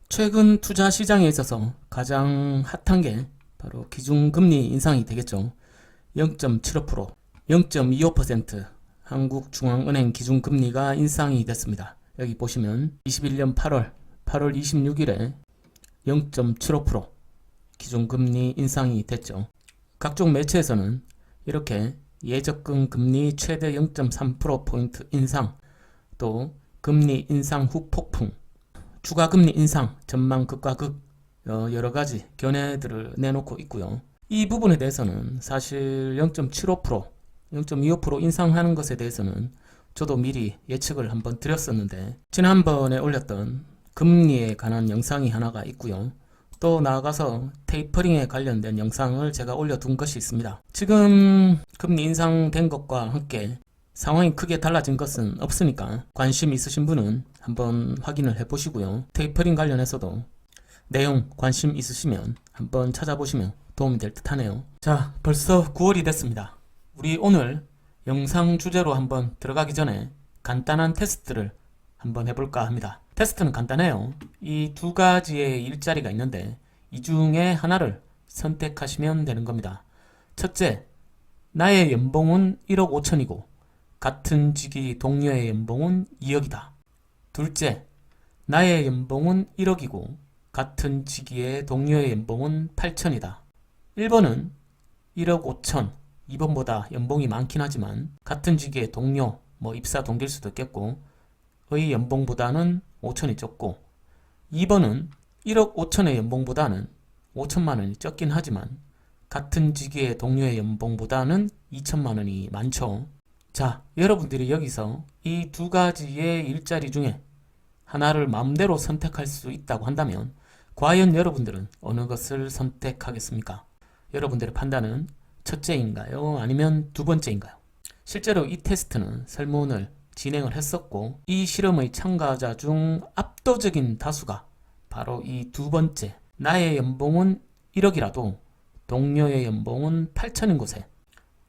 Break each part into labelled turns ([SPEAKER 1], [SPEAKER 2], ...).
[SPEAKER 1] 최근 투자 시장에 있어서 가장 핫한 게 바로 기준금리 인상이 되겠죠. 0.75%, 0.25% 한국중앙은행 기준금리가 인상이 됐습니다. 여기 보시면 21년 8월 26일에 0.75% 기준금리 인상이 됐죠. 각종 매체에서는 이렇게 예적금 금리 최대 0.3%포인트 인상, 또 금리 인상 후 폭풍, 추가금리 인상 전망 극과 극, 여러가지 견해들을 내놓고 있고요. 이 부분에 대해서는 사실 0.75%, 0.25% 인상하는 것에 대해서는 저도 미리 예측을 한번 드렸었는데, 지난번에 올렸던 금리에 관한 영상이 하나가 있고요. 또 나아가서 테이퍼링에 관련된 영상을 제가 올려둔 것이 있습니다. 지금 금리 인상된 것과 함께 상황이 크게 달라진 것은 없으니까 관심 있으신 분은 한번 확인을 해보시고요. 테이퍼링 관련해서도 내용 관심 있으시면 한번 찾아보시면 도움이 될 듯 하네요. 자, 벌써 9월이 됐습니다. 우리 오늘 영상 주제로 한번 들어가기 전에 간단한 테스트를 한번 해볼까 합니다. 테스트는 간단해요. 이 두 가지의 일자리가 있는데 이 중에 하나를 선택하시면 되는 겁니다. 첫째, 나의 연봉은 1억 5천이고 같은 직위 동료의 연봉은 2억이다. 둘째, 나의 연봉은 1억이고 같은 직위의 동료의 연봉은 8천이다. 1번은 1억 5천, 2번보다 연봉이 많긴 하지만 같은 직위의 동료, 입사 동기일 수도 있겠고 의 연봉보다는 5천이 적고, 2번은 1억 5천의 연봉보다는 5천만 원이 적긴 하지만 같은 직위의 동료의 연봉보다는 2천만 원이 많죠. 자, 여러분들이 여기서 이 두 가지의 일자리 중에 하나를 마음대로 선택할 수 있다고 한다면 과연 여러분들은 어느 것을 선택하겠습니까? 여러분들의 판단은 첫째인가요? 아니면 두 번째인가요? 실제로 이 테스트는 설문을 진행을 했었고, 이 실험의 참가자 중 압도적인 다수가 바로 이 두 번째, 나의 연봉은 1억이라도 동료의 연봉은 8천인 곳에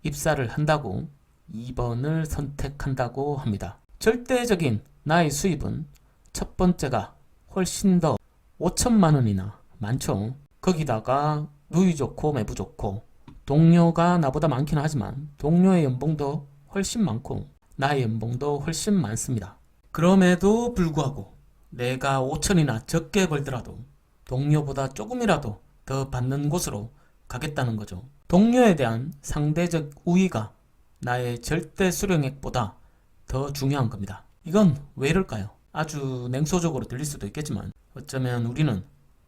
[SPEAKER 1] 입사를 한다고 2번을 선택한다고 합니다. 절대적인 나의 수입은 첫 번째가 훨씬 더 5천만 원이나 많죠. 거기다가 누이 좋고 매부 좋고 동료가 나보다 많긴 하지만 동료의 연봉도 훨씬 많고 나의 연봉도 훨씬 많습니다. 그럼에도 불구하고 내가 5천이나 적게 벌더라도 동료보다 조금이라도 더 받는 곳으로 가겠다는 거죠. 동료에 대한 상대적 우위가 나의 절대 수령액보다 더 중요한 겁니다. 이건 왜 이럴까요? 아주 냉소적으로 들릴 수도 있겠지만 어쩌면 우리는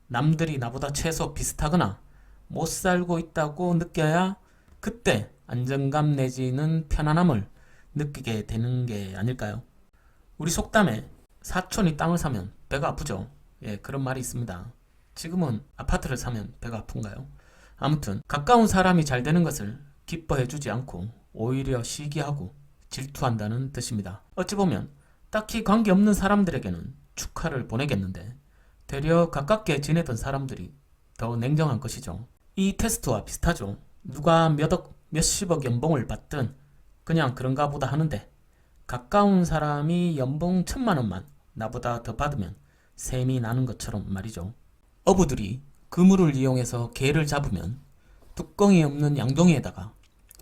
[SPEAKER 1] 남들이 나보다 최소 비슷하거나 못 살고 있다고 느껴야 그때 안정감 내지는 편안함을 느끼게 되는 게 아닐까요? 우리 속담에 사촌이 땅을 사면 배가 아프죠. 예, 그런 말이 있습니다. 지금은 아파트를 사면 배가 아픈가요? 아무튼 가까운 사람이 잘 되는 것을 기뻐해주지 않고 오히려 시기하고 질투한다는 뜻입니다. 어찌 보면 딱히 관계없는 사람들에게는 축하를 보내겠는데 되려 가깝게 지내던 사람들이 더 냉정한 것이죠. 이 테스트와 비슷하죠. 누가 몇억, 몇십억 연봉을 받든 그냥 그런가 보다 하는데 가까운 사람이 연봉 1,000만 원만 나보다 더 받으면 셈이 나는 것처럼 말이죠. 어부들이 그물을 이용해서 게를 잡으면 뚜껑이 없는 양동이에다가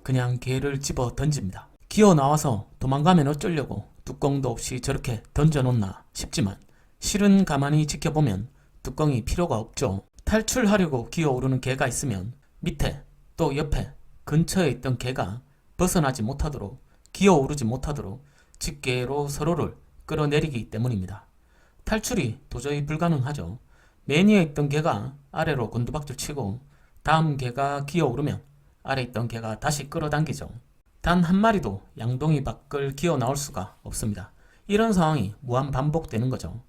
[SPEAKER 1] 그냥 게를 집어 던집니다. 기어 나와서 도망가면 어쩌려고 뚜껑도 없이 저렇게 던져놓나 싶지만 실은 가만히 지켜보면 뚜껑이 필요가 없죠. 탈출하려고 기어오르는 개가 있으면 밑에 또 옆에 근처에 있던 개가 벗어나지 못하도록 기어오르지 못하도록 집게로 서로를 끌어내리기 때문입니다. 탈출이 도저히 불가능하죠. 맨 위에 있던 개가 아래로 곤두박질 치고 다음 개가 기어오르면 아래 있던 개가 다시 끌어당기죠. 단 한 마리도 양동이 밖을 기어 나올 수가 없습니다. 이런 상황이 무한 반복되는 거죠.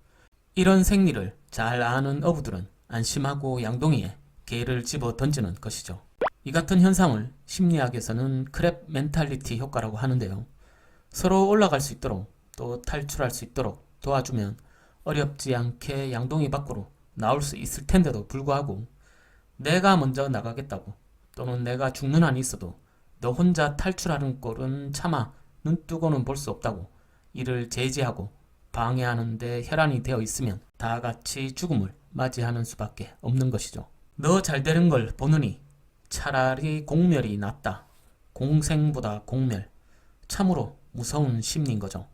[SPEAKER 1] 이런 생리를 잘 아는 어부들은 안심하고 양동이에 개를 집어 던지는 것이죠. 이 같은 현상을 심리학에서는 크랩 멘탈리티 효과라고 하는데요. 서로 올라갈 수 있도록 또 탈출할 수 있도록 도와주면 어렵지 않게 양동이 밖으로 나올 수 있을 텐데도 불구하고 내가 먼저 나가겠다고 또는 내가 죽는 한이 있어도 너 혼자 탈출하는 꼴은 차마 눈뜨고는 볼 수 없다고 이를 제지하고 방해하는 데 혈안이 되어 있으면 다 같이 죽음을 맞이하는 수밖에 없는 것이죠. 너 잘 되는 걸 보느니 차라리 공멸이 낫다. 공생보다 공멸. 참으로 무서운 심리인 거죠.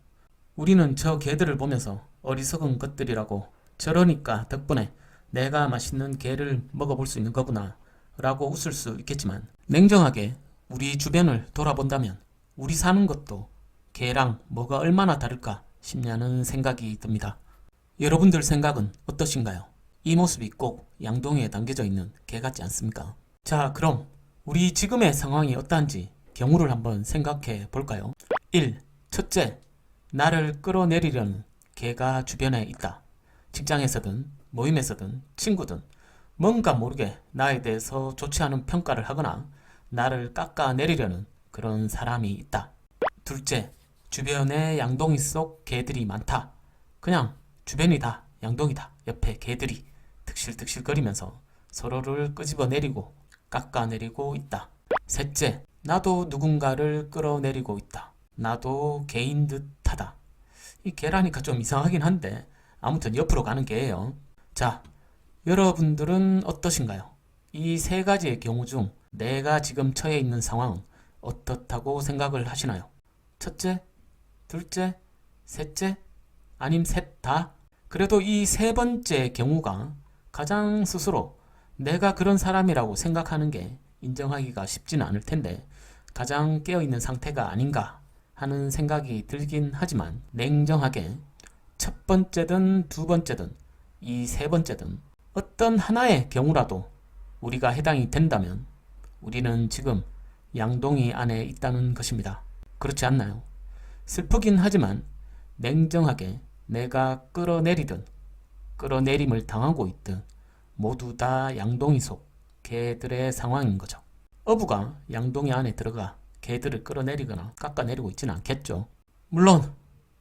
[SPEAKER 1] 우리는 저 개들을 보면서 어리석은 것들이라고, 저러니까 덕분에 내가 맛있는 개를 먹어볼 수 있는 거구나 라고 웃을 수 있겠지만, 냉정하게 우리 주변을 돌아본다면 우리 사는 것도 개랑 뭐가 얼마나 다를까 싶냐는 생각이 듭니다. 여러분들 생각은 어떠신가요? 이 모습이 꼭 양동이에 담겨져 있는 개 같지 않습니까? 자, 그럼 우리 지금의 상황이 어떠한지 경우를 한번 생각해 볼까요? 1. 첫째, 나를 끌어내리려는 개가 주변에 있다. 직장에서든 모임에서든 친구든 뭔가 모르게 나에 대해서 좋지 않은 평가를 하거나 나를 깎아내리려는 그런 사람이 있다. 둘째, 주변에 양동이 속 개들이 많다. 그냥 주변이 다 양동이다. 옆에 개들이 득실득실거리면서 서로를 끄집어내리고 깎아내리고 있다. 셋째, 나도 누군가를 끌어내리고 있다. 나도 개인 듯하다. 이 개라니까 좀 이상하긴 한데 아무튼 옆으로 가는 개예요. 자, 여러분들은 어떠신가요? 이 세 가지의 경우 중 내가 지금 처해 있는 상황은 어떻다고 생각을 하시나요? 첫째, 둘째, 셋째, 아님 셋 다? 그래도 이 세 번째 경우가 가장 스스로 내가 그런 사람이라고 생각하는 게 인정하기가 쉽지는 않을 텐데 가장 깨어있는 상태가 아닌가 하는 생각이 들긴 하지만, 냉정하게 첫 번째든 두 번째든 이 세 번째든 어떤 하나의 경우라도 우리가 해당이 된다면 우리는 지금 양동이 안에 있다는 것입니다. 그렇지 않나요? 슬프긴 하지만 냉정하게 내가 끌어내리든 끌어내림을 당하고 있든 모두 다 양동이 속 개들의 상황인 거죠. 어부가 양동이 안에 들어가 개들을 끌어내리거나 깎아내리고 있지는 않겠죠. 물론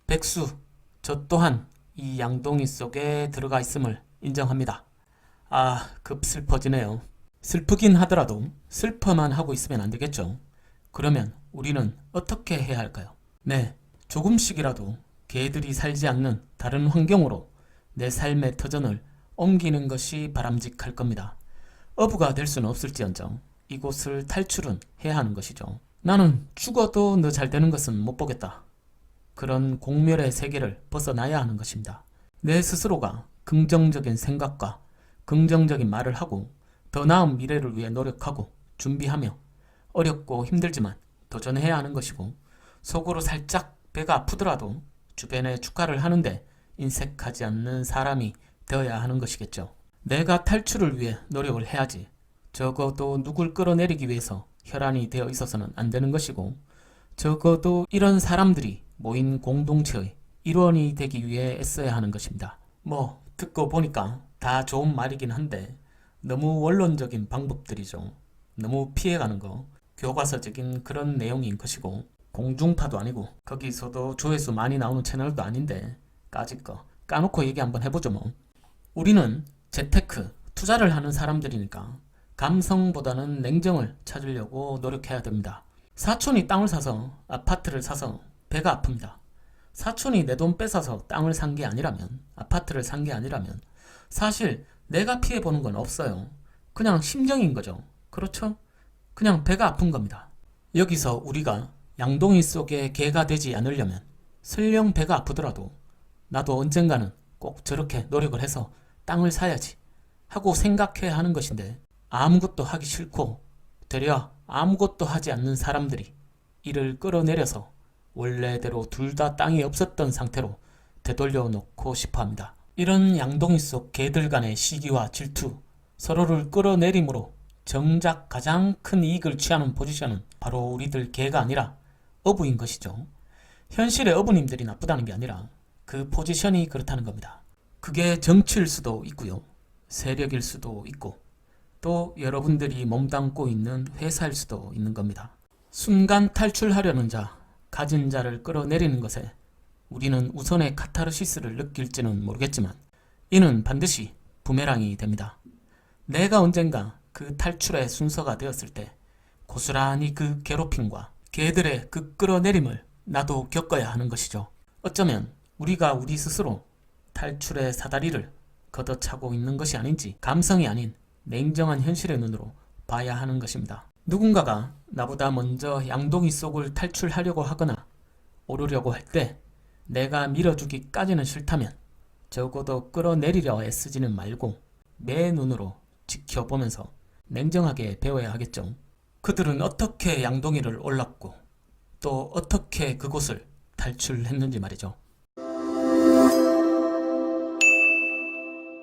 [SPEAKER 1] 백수, 저 또한 이 양동이 속에 들어가 있음을 인정합니다. 아, 급 슬퍼지네요. 슬프긴 하더라도 슬퍼만 하고 있으면 안 되겠죠. 그러면 우리는 어떻게 해야 할까요? 네, 조금씩이라도 개들이 살지 않는 다른 환경으로 내 삶의 터전을 옮기는 것이 바람직할 겁니다. 어부가 될 수는 없을지언정 이곳을 탈출은 해야 하는 것이죠. 나는 죽어도 너 잘 되는 것은 못 보겠다. 그런 공멸의 세계를 벗어나야 하는 것입니다. 내 스스로가 긍정적인 생각과 긍정적인 말을 하고 더 나은 미래를 위해 노력하고 준비하며 어렵고 힘들지만 도전해야 하는 것이고, 속으로 살짝 배가 아프더라도 주변에 축하를 하는데 인색하지 않는 사람이 되어야 하는 것이겠죠. 내가 탈출을 위해 노력을 해야지 적어도 누굴 끌어내리기 위해서 혈안이 되어 있어서는 안 되는 것이고, 적어도 이런 사람들이 모인 공동체의 일원이 되기 위해 애써야 하는 것입니다. 뭐 듣고 보니까 다 좋은 말이긴 한데 너무 원론적인 방법들이죠. 너무 피해가는 거, 교과서적인 그런 내용인 것이고, 공중파도 아니고 거기서도 조회수 많이 나오는 채널도 아닌데 까짓 거 까놓고 얘기 한번 해보죠 뭐. 우리는 재테크, 투자를 하는 사람들이니까 감성보다는 냉정을 찾으려고 노력해야 됩니다. 사촌이 땅을 사서 아파트를 사서 배가 아픕니다. 사촌이 내 돈 뺏어서 땅을 산 게 아니라면, 아파트를 산 게 아니라면 사실 내가 피해보는 건 없어요. 그냥 심정인 거죠. 그렇죠? 그냥 배가 아픈 겁니다. 여기서 우리가 양동이 속에 개가 되지 않으려면 설령 배가 아프더라도 나도 언젠가는 꼭 저렇게 노력을 해서 땅을 사야지 하고 생각해야 하는 것인데, 아무것도 하기 싫고 되려 아무것도 하지 않는 사람들이 이를 끌어내려서 원래대로 둘 다 땅이 없었던 상태로 되돌려 놓고 싶어 합니다. 이런 양동이 속 개들 간의 시기와 질투, 서로를 끌어내림으로 정작 가장 큰 이익을 취하는 포지션은 바로 우리들 개가 아니라 어부인 것이죠. 현실의 어부님들이 나쁘다는 게 아니라 그 포지션이 그렇다는 겁니다. 그게 정치일 수도 있고요, 세력일 수도 있고, 또 여러분들이 몸담고 있는 회사일 수도 있는 겁니다. 순간 탈출하려는 자, 가진 자를 끌어내리는 것에 우리는 우선의 카타르시스를 느낄지는 모르겠지만 이는 반드시 부메랑이 됩니다. 내가 언젠가 그 탈출의 순서가 되었을 때 고스란히 그 괴롭힘과 개들의 그 끌어내림을 나도 겪어야 하는 것이죠. 어쩌면 우리가 우리 스스로 탈출의 사다리를 걷어차고 있는 것이 아닌지 감성이 아닌 냉정한 현실의 눈으로 봐야 하는 것입니다. 누군가가 나보다 먼저 양동이 속을 탈출하려고 하거나 오르려고 할 때 내가 밀어주기까지는 싫다면 적어도 끌어내리려 애쓰지는 말고 내 눈으로 지켜보면서 냉정하게 배워야 하겠죠. 그들은 어떻게 양동이를 올랐고 또 어떻게 그곳을 탈출했는지 말이죠.